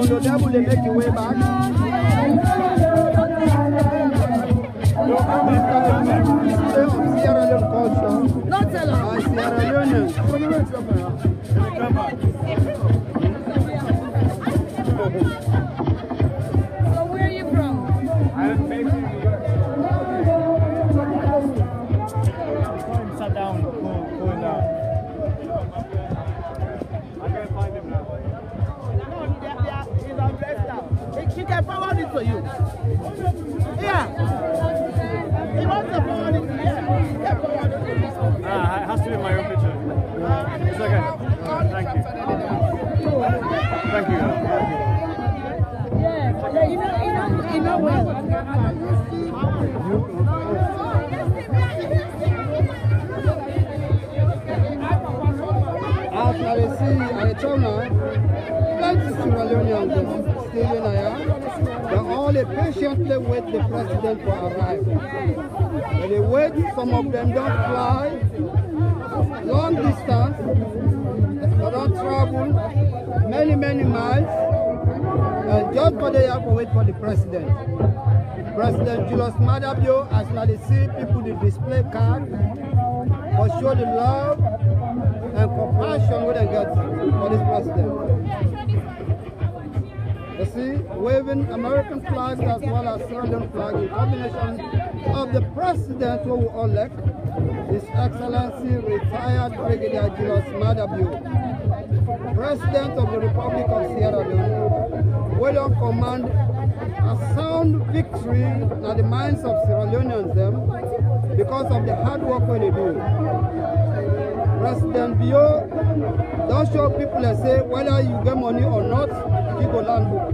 the devil they make your way back. Sierra Leone culture. Not tell us. Sierra Leone. So where are you from? I'm based in New York. Sat down, cool down. I'm gonna find him now. She can forward it to you. Yeah. He wants to forward it to you. Yeah, forward it to you. It has to be my own picture. It's okay. Thank you. Thank you. Yeah, you know well. As I see, I told her, plenty Sierra Leoneans still in here. They all patiently wait the president to arrive. When they wait, some of them don't fly long distance. They don't travel many miles. And just for they have to wait for the president. President Julius Maada Bio, as now they see people they display card for show the love and compassion we they get for this president. You see, waving American flags as well as Sierra Leone flag in combination of the president who we elect, His Excellency retired Brigadier Julius Maada Bio, President of the Republic of Sierra Leone. We don't command a sound victory in the minds of Sierra Leoneans them because of the hard work they do. President Bio don't show people and say whether you get money or not, you go land book.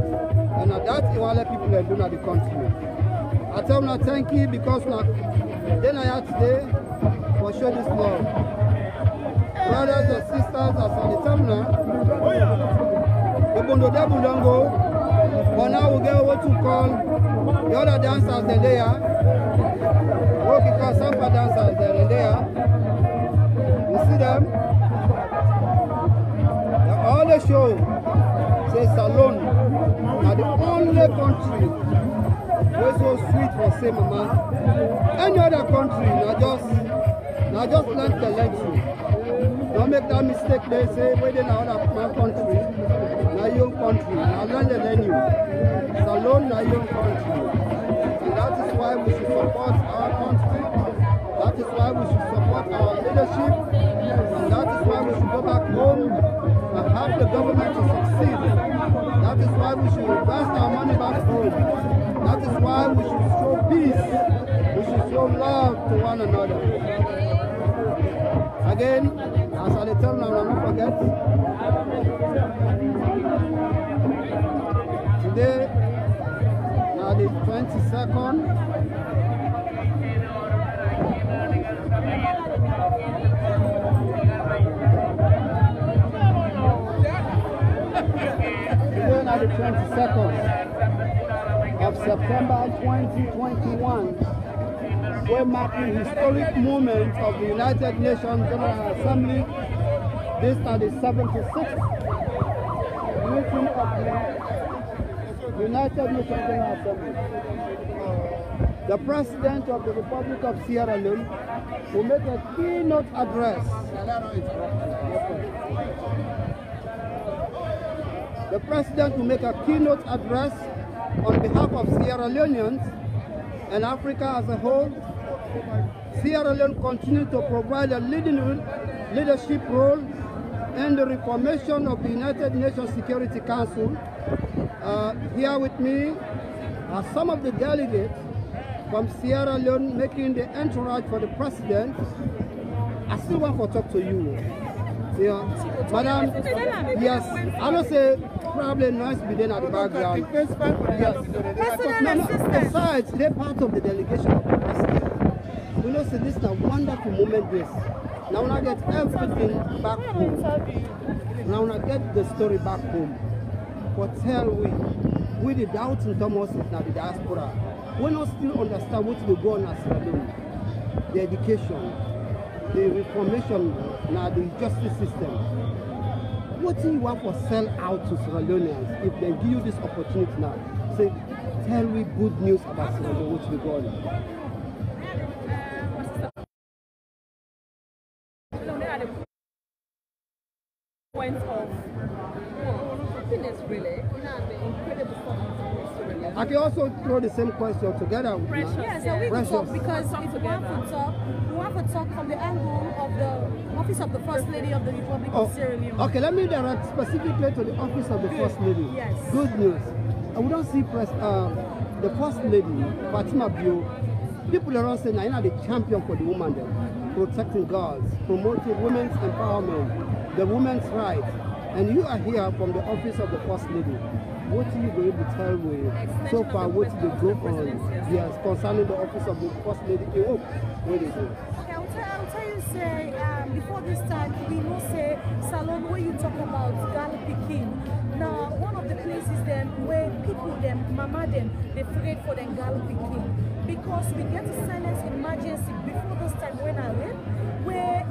And that's what people are doing at the country. I tell them thank you because now then I had today for show this love. Brothers and sisters, as I tell them now, the Bondo Debu don't go, but now we get what you call the other dancers they're there. What we call Sampa dancers they're there. You see them? All the show say Salone are the only country where so sweet for say, Mama, any other country, now just learn the lesson. Don't make that mistake. They say, wait in another country, now your country. Now learn the venue. It's alone, now your country. And that is why we should support our country. That is why we should support our leadership. And that is why we should go back home and help the government to succeed. That is why we should invest our money back home. That is why we should show peace. We should show love to one another. Again, as I tell now, I don't forget. Today, now the 22nd. Today, now the 22nd of September 2021. We're marking historic moment of the United Nations General Assembly. This is the 76th meeting of the United Nations General Assembly. The President of the Republic of Sierra Leone will make a keynote address. The President will make a keynote address on behalf of Sierra Leoneans and Africa as a whole. Sierra Leone continues to provide a leadership role in the reformation of the United Nations Security Council. Here with me are some of the delegates from Sierra Leone making the entourage for the President. I still want to talk to you. Yeah. Madam, yes, I don't say probably noise within at the background. Yes. Besides, they're part of the delegation of the President. You know, so this is a wonderful moment, this. Now when I get everything back home, now when I get the story back home, but tell we the doubting Thomas is now the diaspora. We don't still understand what will go on as Sierra Leone. The education, the reformation, now the justice system. What do you want to sell out to Sierra Leoneans if they give you this opportunity now? Say, tell me good news about Sierra Leone, what will go on. Point of happiness, really. You know, the incredible performance of Sierra Leone. I can also throw the same question together with Precious. Yes, so we can talk because if we want to talk from the angle of the Office of the First Lady of the Republic of Sierra Leone. Okay, let me direct specifically to the Office of the First Lady. Yes. Good news. We don't see the First Lady, Fatima Bio. People around saying, I'm the champion for the woman there, protecting girls, promoting women's empowerment, the women's rights. And you are here from the Office of the First Lady. What are you going to tell me so far? What did you go on? Yes, concerning the Office of the First Lady. What is it? Okay, I'll tell you, say, before this time, we know, say, Salon, where you talk about Ghana Peking. Now, one of the places then where people, them, mama, them, they afraid for them Ghana Peking. Because we get a silence emergency before this time when I live, where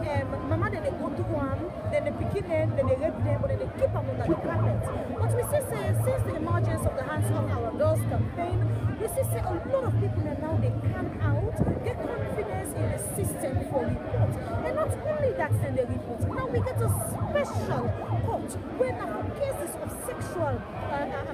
mama then they go to one, then they pick them, then they rape them, but then they keep them under the carpet. But we see, say, since the emergence of the Hands Off Our Doors campaign, we see, say, a lot of people now they come out, get confidence in the system for report. And not only that, then they report. Now we get a special court where now cases of sexual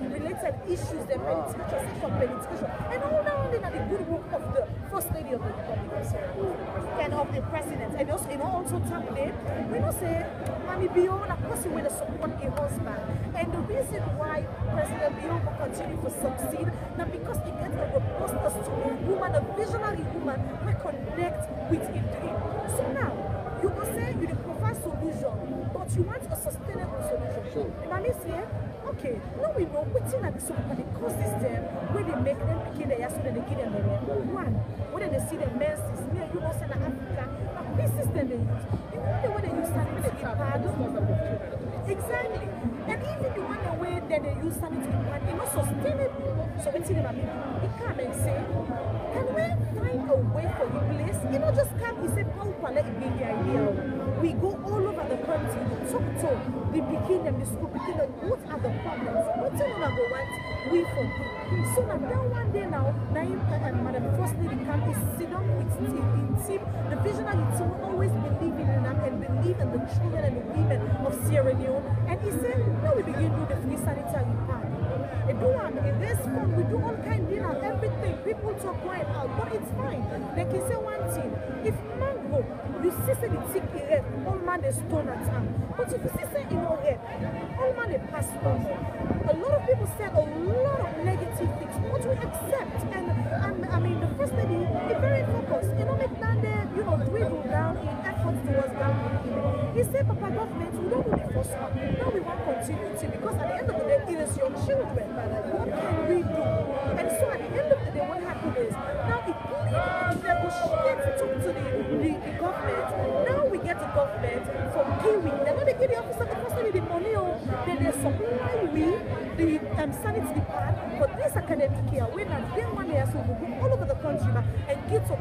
related issues, the penetration, sexual penetration, and all now only the good work of the First Lady of the Republic of Sierra Leone and of the President. And also, also tap them, we don't say, Mami Bio, a person with a support a husband. And the reason why President Bio will continue to succeed, now because he gets a robust, a strong woman, a visionary woman, we connect with him dream. So now, you will say you provide solution, but you want a sustainable solution. And I say, okay, now we know what's in the ecosystem where they make them begin the yasu and they give them the one. Where they see the menses, near you know, in Africa, this system they use. You know the way they use sanitary pad? Exactly. And even the one the way that they use sanitary pad, it's not sustainable. So what's in the it can't make sense. Can we find a way for replace? You know, just can't we say, how let it be the idea? We we go all over the country to talk to the Pekin and the school Pekin and what are the problems? What's on go want we for do? So now one day now, Madam First Lady can sit down with team. The visionary team will always believe in them and believe in the children and the women of Sierra Leone. And he said, now we begin to do the free sanitary pad. In this fun, we do all kind of dinner, everything. People talk going out, but it's fine. Like he say one thing, if mango, you see say the tick red, all man they stone at time. But if you see say in your head, all man they pass normal. A lot of people said a lot of negative things, but we accept. And I mean, the First Lady is very focused. You know, make that there, dwindle down in efforts towards that. He said, Papa government, we don't do the first one. Now we want continuity because at the end of the day, it is your children. What can we do? And so at the end of the day, what happened is now it negotiates to talk to the government. Now we get the government from Kiwi. They're not the office of the First Lady the money, then they supply the sanitary department for this academic year. We're not doing one year, so we go all over the country and get to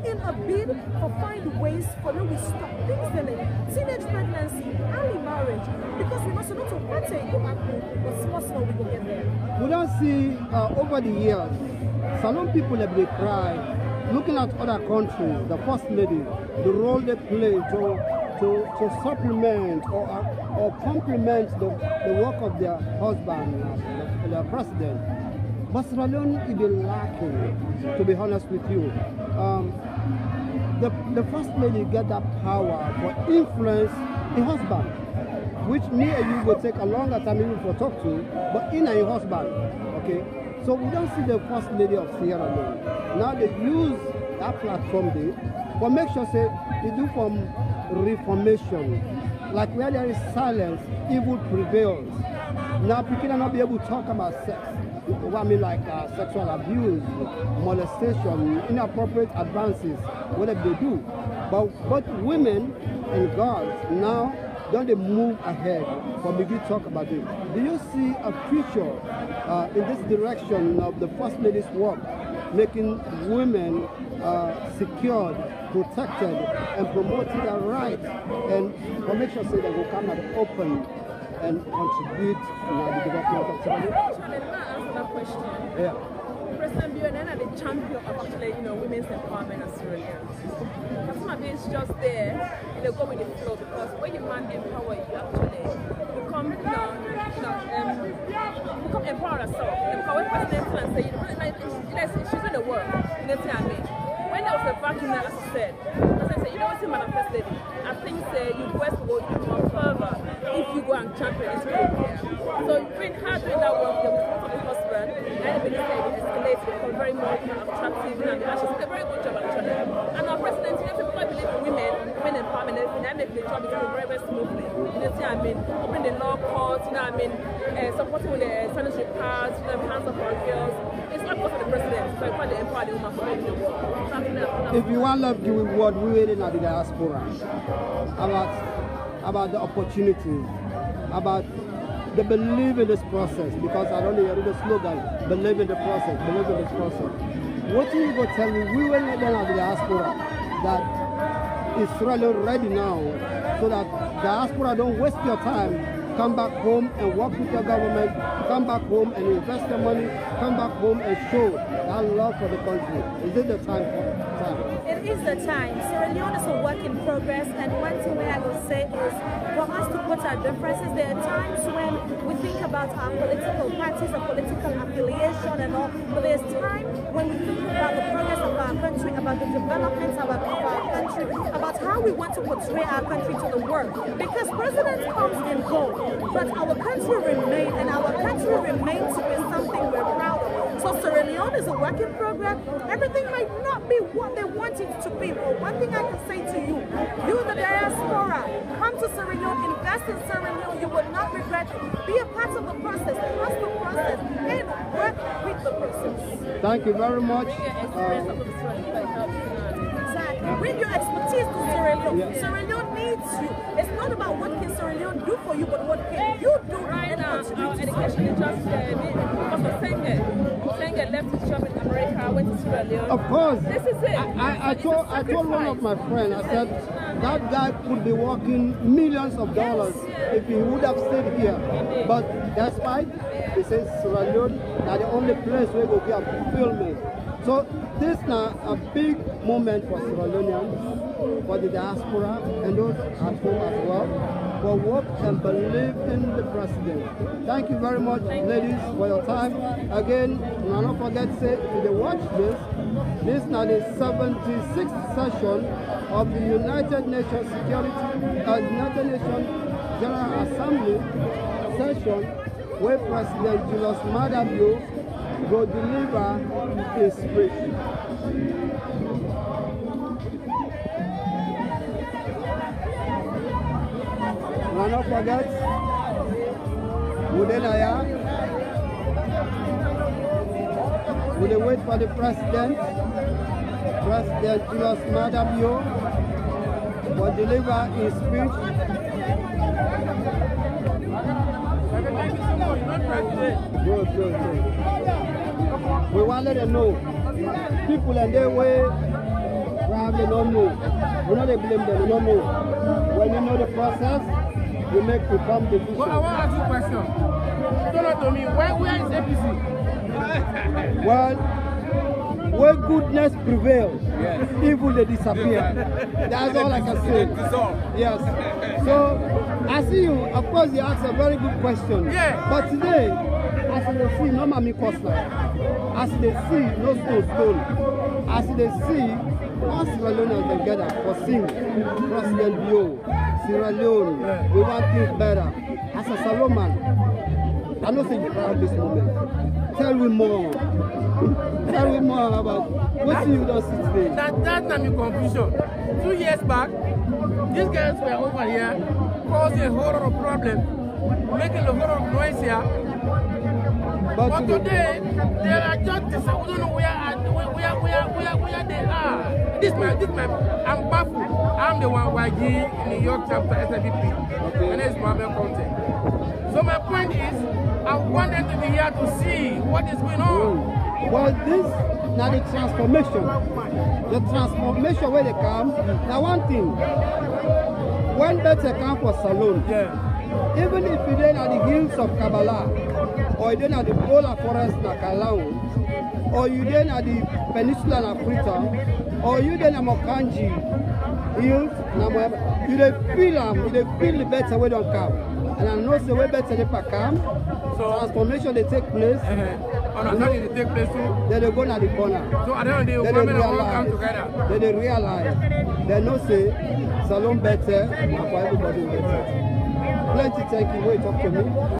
in a bid for find ways for now we stop things like teenage pregnancy, early marriage, because we must not to party go back home, but small we go get there. We don't see over the years, some people have been cry, looking at other countries, the First Lady, the role they play to supplement or complement the work of their husband, their president. But Sierra Leone is lacking, to be honest with you. The First Lady get that power for influence the husband, which me and you will take a longer time even for talk to, but in a husband, okay? So we don't see the First Lady of Sierra Leone. Now they use that platform there, but make sure say they do from reformation. Like where there is silence, evil prevails. Now people cannot be able to talk about sex. I mean like sexual abuse, molestation, inappropriate advances, whatever they do. But both women and girls now don't they move ahead for begin to talk about it. Do you see a future in this direction of the First Lady's work, making women secured, protected, and promoting their rights, and for make sure say they will come out open and contribute to the development of Sierra Leone? That question. Yeah. President Bionena, the champion of actually, women's empowerment in Sierra Leone. Customer base just there, they go with the flow because when you man empower, you actually become, become empower yourself. Empower president and say, she's in the work. You know what I mean? When there was a vacuum there, as I said, you don't see Madam First Lady. I think you best go more further if you go and champion this group here. So doing her doing that work, the response of the husband, and the minister escalates, become very more attractive, and she did a very good job actually. And our president, people believe in women empowerment, everything, and make the job go very, very smoothly. You know what I mean? Opening the law courts, supporting with the sanitary pads, the hands of our girls. It's not because of the president, so I call the empower the woman for making the work. If you want to give what we waiting at the diaspora about the opportunities, about the believe in this process, because I don't hear the slogan, believe in the process, believe in this process. What you go tell me, we will let them at the diaspora that Israel ready now, so that diaspora don't waste your time. Come back home and work with your government, come back home and invest your money, come back home and show that love for the country. Is it the time? It is the time. Sierra Leone is a work in progress, and one thing I will say is for us to put our differences. There are times when we think about our political parties and political affiliation and all, but there's time when we think about the progress of our country, about the development of our country, about how we want to portray our country to the world. Because presidents come and go, but our country remains, and our country remains to be something we're proud of. So Sierra Leone is a work in progress. Everything might not be what they want it to be, but one thing I can say to you, the diaspora, come to Sierra Leone, invest in Sierra Leone, you will not regret it. Be a part of the process, trust the process, and work with the process. Thank you very much. Bring your expertise to Sierra Leone. Yeah. Sierra Leone needs you. It's not about what can Sierra Leone do for you, but what can you do right now. Our education is just because of Senga left his job in America, went to Sierra Leone. Of course. This is it. I told one of my friends, I said, that guy could be working millions of dollars if he would have stayed here. But despite, he says Sierra Leone is the only place where we get fulfillment. So this is now a big moment for Sierra Leoneans, for the diaspora, and those at home as well, for work and believe in the president. Thank you very much, ladies, for your time. Again, don't forget to say, if you watch this is now the 76th session of the United Nations United Nations General Assembly session, where President Julius Maada Bio will deliver his speech. And don't forget, we wait for the President Julius Maada Bio will deliver his speech. Good. We want to let them know. People in their way probably don't know. We don't blame them, we don't know. When you know the process, you make to come decision. Well, I want to ask you a question. Don't know to me, where is APC? Well, where goodness prevails, evil they disappear. That's all I can say. Yes. So, I see you, of course you asked a very good question. Yeah. But today, as they see, no mommy coastline. As they see, no stone. As they see, all Sierra Leoneans together for sing President Bio, Sierra Leone, we want things better. As a Solomon, I know say you proud this moment. Tell me more. Tell me more about what you don't see today. That's not my confusion. 2 years back, these guys were over here causing a whole lot of problem, making a whole lot of noise here. But today, they are just, we don't know where they are. This man, I'm baffled. I'm the one YG in New York chapter SFDP. My name is Mohamed Conte. So my point is, I want them to be here to see what is going on. Well, this now the transformation. The transformation where they come. Now one thing, when better come for Salone, even if you then at the hills of Kabbalah, or you then at the polar forest in Kalau, or you then at the peninsula in Africa, or you then at Mokanji hills, you dey feel the better way don't come. And I know the way better they come, so transformation they take place. They take place too. Then they go to the corner. So I don't know, women all come together. Then they realize, they know say, Salone better, and for everybody better. Plenty thank you, wait talk to me.